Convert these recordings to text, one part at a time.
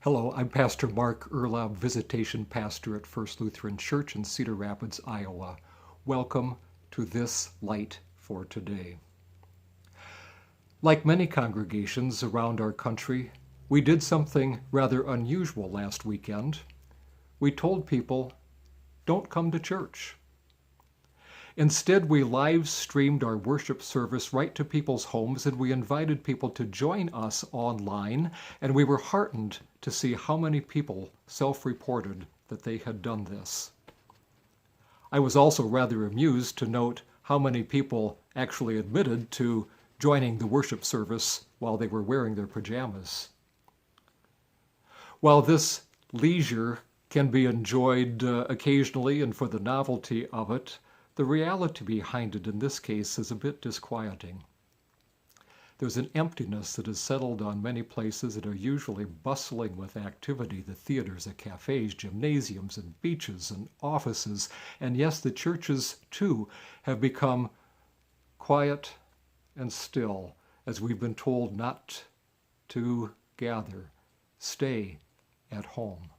Hello, I'm Pastor Mark Urlaub, Visitation Pastor at First Lutheran Church in Cedar Rapids, Iowa. Welcome to This Light for Today. Like many congregations around our country, we did something rather unusual last weekend. We told people, don't come to church. Instead, we live streamed our worship service right to people's homes, and we invited people to join us online, and we were heartened to see how many people self-reported that they had done this. I was also rather amused to note how many people actually admitted to joining the worship service while they were wearing their pajamas. While this leisure can be enjoyed occasionally and for the novelty of it, the reality behind it in this case is a bit disquieting. There's an emptiness that has settled on many places that are usually bustling with activity: the theaters, the cafes, gymnasiums, and beaches, and offices. And yes, the churches too have become quiet and still, as we've been told not to gather. Stay at home.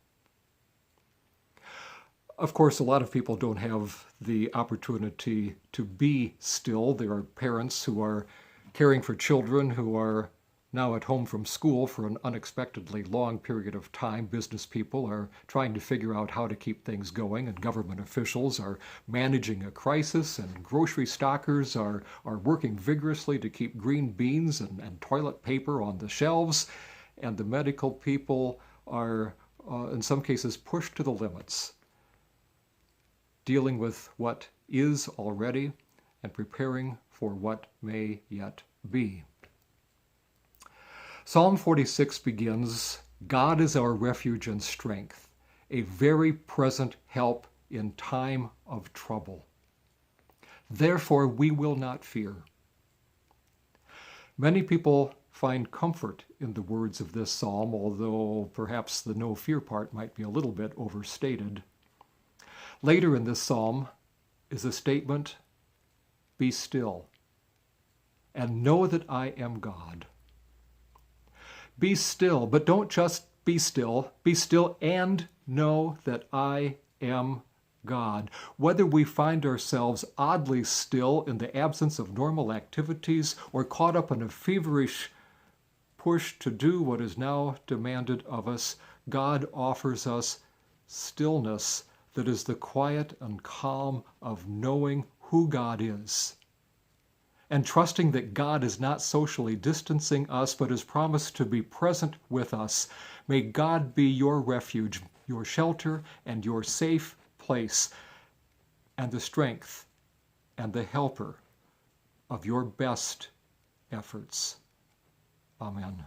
Of course, a lot of people don't have the opportunity to be still. There are parents who are caring for children who are now at home from school for an unexpectedly long period of time. Business people are trying to figure out how to keep things going, and government officials are managing a crisis, and grocery stockers are working vigorously to keep green beans and toilet paper on the shelves, and the medical people are, in some cases, pushed to the limits, dealing with what is already and preparing for what may yet be. Psalm 46 begins, God is our refuge and strength, a very present help in time of trouble. Therefore we will not fear. Many people find comfort in the words of this psalm, although perhaps the no fear part might be a little bit overstated. Later in this psalm is a statement, be still, and know that I am God. Be still, but don't just be still and know that I am God. Whether we find ourselves oddly still in the absence of normal activities or caught up in a feverish push to do what is now demanded of us, God offers us stillness that is the quiet and calm of knowing who God is, and trusting that God is not socially distancing us, but has promised to be present with us. May God be your refuge, your shelter, and your safe place, and the strength and the helper of your best efforts. Amen.